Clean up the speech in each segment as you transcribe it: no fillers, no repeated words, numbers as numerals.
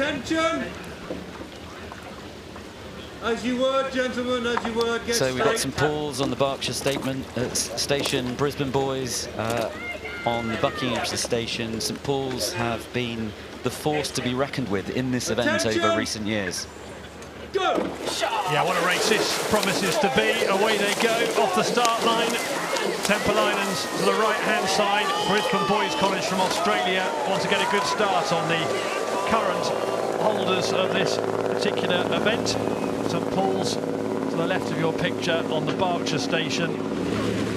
Attention! As you were, gentlemen, as you were. Get so we've got St Paul's on the Berkshire station, Brisbane Boys on the Buckinghamshire station. St Paul's have been the force to be reckoned with in this event over recent years. Go! Yeah, what a race this promises to be. Away they go, off the start line. Temple Islands to the right-hand side. Brisbane Boys College from Australia want to get a good start on the current holders of this particular event. St Paul's to the left of your picture on the Berkshire station.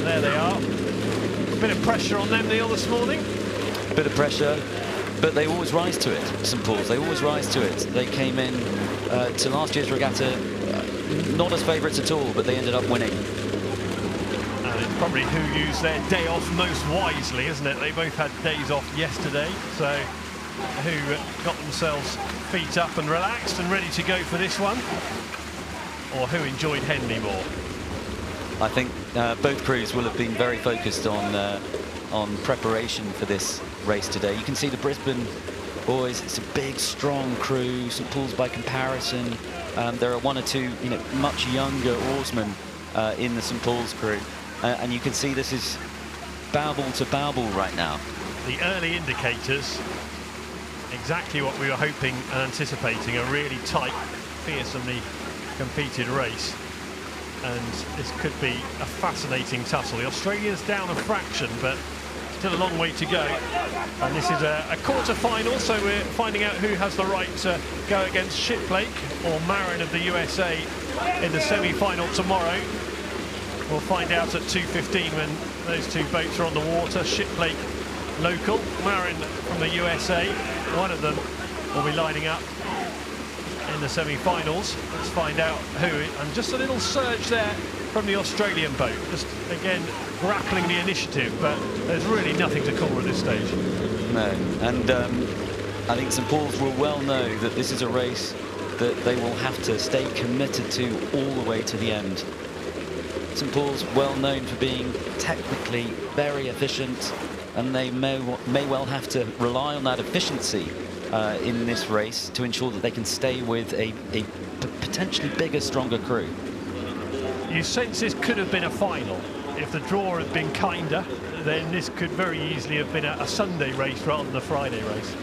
There they are. A bit of pressure on them, Neil, this morning. A bit of pressure, but they always rise to it, St Paul's. They always rise to it. They came in to last year's regatta not as favourites at all, but they ended up winning. And it's probably who used their day off most wisely, isn't it? They both had days off yesterday, so who got themselves feet up and relaxed and ready to go for this one, or who enjoyed Henley more? I think both crews will have been very focused on preparation for this race today. You can see the Brisbane Boys, it's a big, strong crew. St Paul's by comparison, there are one or two, much younger oarsmen in the St Paul's crew, and you can see this is babble to babble right now. The early indicators, exactly what we were hoping and anticipating, a really tight, fearsomely competed race. And this could be a fascinating tussle. The Australians down a fraction, but still a long way to go. And this is a quarter-final, so we're finding out who has the right to go against Shiplake or Marin of the USA in the semi-final tomorrow. We'll find out at 2:15 when those two boats are on the water. Shiplake local, Marin from the USA. One of them will be lining up in the semi-finals. Let's find out who. And just a little surge there from the Australian boat, just again grappling the initiative, but there's really nothing to call at this stage. No, and I think St Paul's will well know that this is a race that they will have to stay committed to all the way to the end. St Paul's well known for being technically very efficient, and they may well have to rely on that efficiency in this race to ensure that they can stay with a potentially bigger, stronger crew. You sense this could have been a final. If the draw had been kinder, then this could very easily have been a Sunday race rather than a Friday race.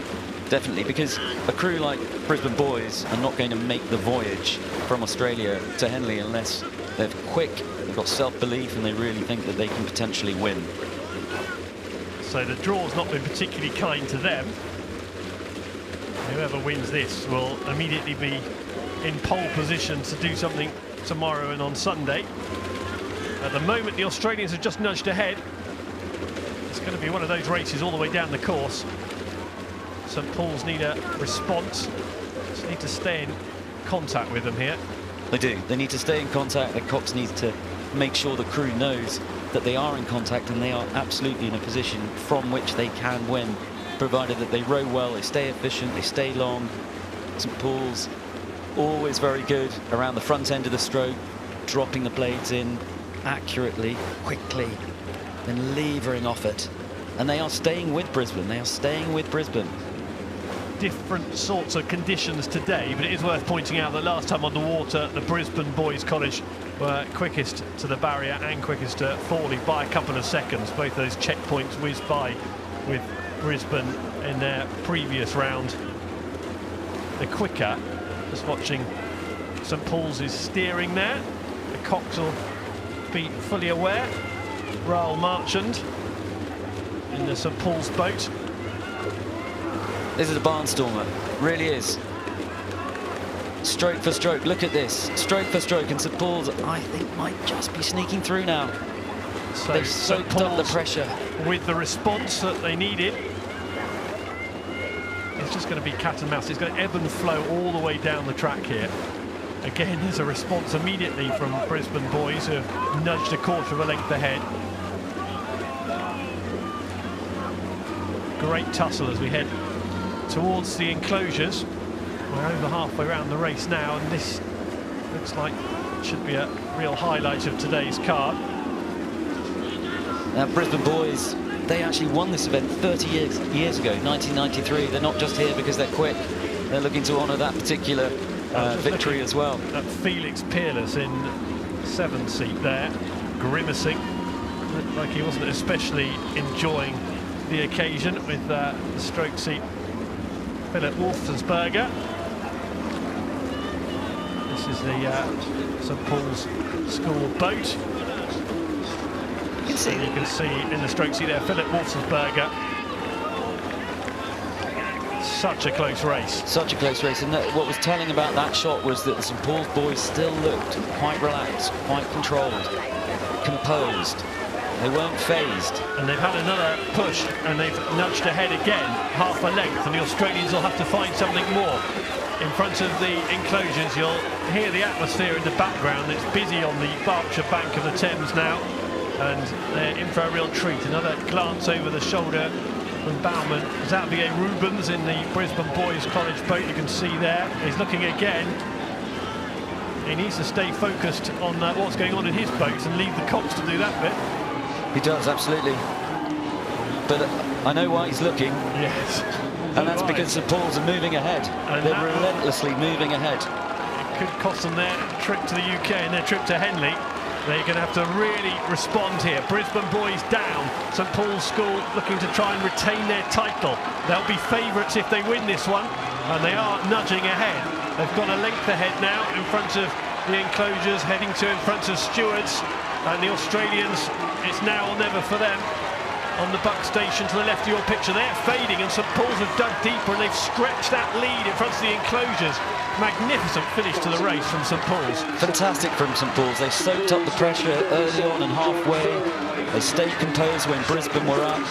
Definitely, because a crew like Brisbane Boys are not going to make the voyage from Australia to Henley unless they're quick, they've got self-belief, and they really think that they can potentially win. So the draw's not been particularly kind to them. Whoever wins this will immediately be in pole position to do something tomorrow and on Sunday. At the moment, the Australians have just nudged ahead. It's going to be one of those races all the way down the course. St Paul's need a response. Just need to stay in contact with them here. They do. They need to stay in contact. The cox needs to make sure the crew knows that they are in contact and they are absolutely in a position from which they can win, provided that they row well, they stay efficient, they stay long. St Paul's always very good around the front end of the stroke, dropping the blades in accurately, quickly, then levering off it. And they are staying with Brisbane. They are staying with Brisbane. Different sorts of conditions today, but it is worth pointing out that last time on the water, the Brisbane Boys College were quickest to the barrier and quickest to Fawley by a couple of seconds. Both those checkpoints whizzed by with Brisbane in their previous round. The quicker, just watching St Paul's is steering there. The cox will be fully aware. Raoul Marchand in the St Paul's boat. This is a barnstormer, really is. Stroke for stroke, look at this. Stroke for stroke, and St Paul's, I think, might just be sneaking through now. So they've soaked up the pressure. With the response that they needed. It's just going to be cat and mouse. It's going to ebb and flow all the way down the track here. Again, there's a response immediately from Brisbane Boys, who have nudged a quarter of a length ahead. Great tussle as we head towards the enclosures. We're over halfway around the race now, and this looks like it should be a real highlight of today's card. Now, Brisbane Boys, they actually won this event 30 years ago, 1993. They're not just here because they're quick. they're looking to honour that particular victory as well. At Felix Peerless in 7th seat there, grimacing. Looked like he wasn't especially enjoying the occasion with the stroke seat Philip Wolfensberger. This is the St Paul's School boat. You can see in the stroke seat there Philip Wolfensberger. Such a close race. Such a close race, and what was telling about that shot was that the St Paul's boys still looked quite relaxed, quite controlled, composed. They weren't phased. And they've had another push, and they've nudged ahead again, half a length, and the Australians will have to find something more. In front of the enclosures, you'll hear the atmosphere in the background. It's busy on the Berkshire bank of the Thames now, and they're in for a real treat. Another glance over the shoulder from Baumann. Xavier Rubens in the Brisbane Boys College boat, you can see there. He's looking again. He needs to stay focused on what's going on in his boat and leave the cops to do that bit. He does, absolutely. But I know why he's looking. Yes. And that's because St Paul's are moving ahead. And they're relentlessly moving ahead. It could cost them their trip to the UK and their trip to Henley. They're going to have to really respond here. Brisbane Boys down. St Paul's School looking to try and retain their title. They'll be favourites if they win this one, and they are nudging ahead. They've got a length ahead now in front of the enclosures, heading to in front of Stewards, and the Australians, it's now or never for them. On the buck station to the left of your picture, they're fading, and St Paul's have dug deeper, and they've stretched that lead in front of the enclosures. Magnificent finish to the race from St Paul's. Fantastic from St Paul's. They soaked up the pressure early on and halfway. They stayed composed when Brisbane were up.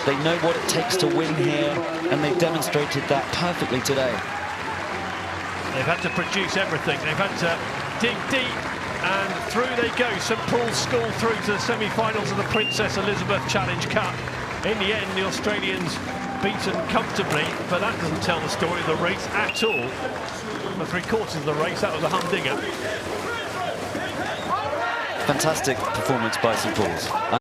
They know what it takes to win here, and they've demonstrated that perfectly today. They've had to produce everything. They've had to dig deep, and through they go. St Paul's School through to the semi-finals of the Princess Elizabeth Challenge Cup. In the end, the Australians beaten comfortably, but that doesn't tell the story of the race at all. For 3/4 of the race, that was a humdinger. Fantastic performance by St Paul's.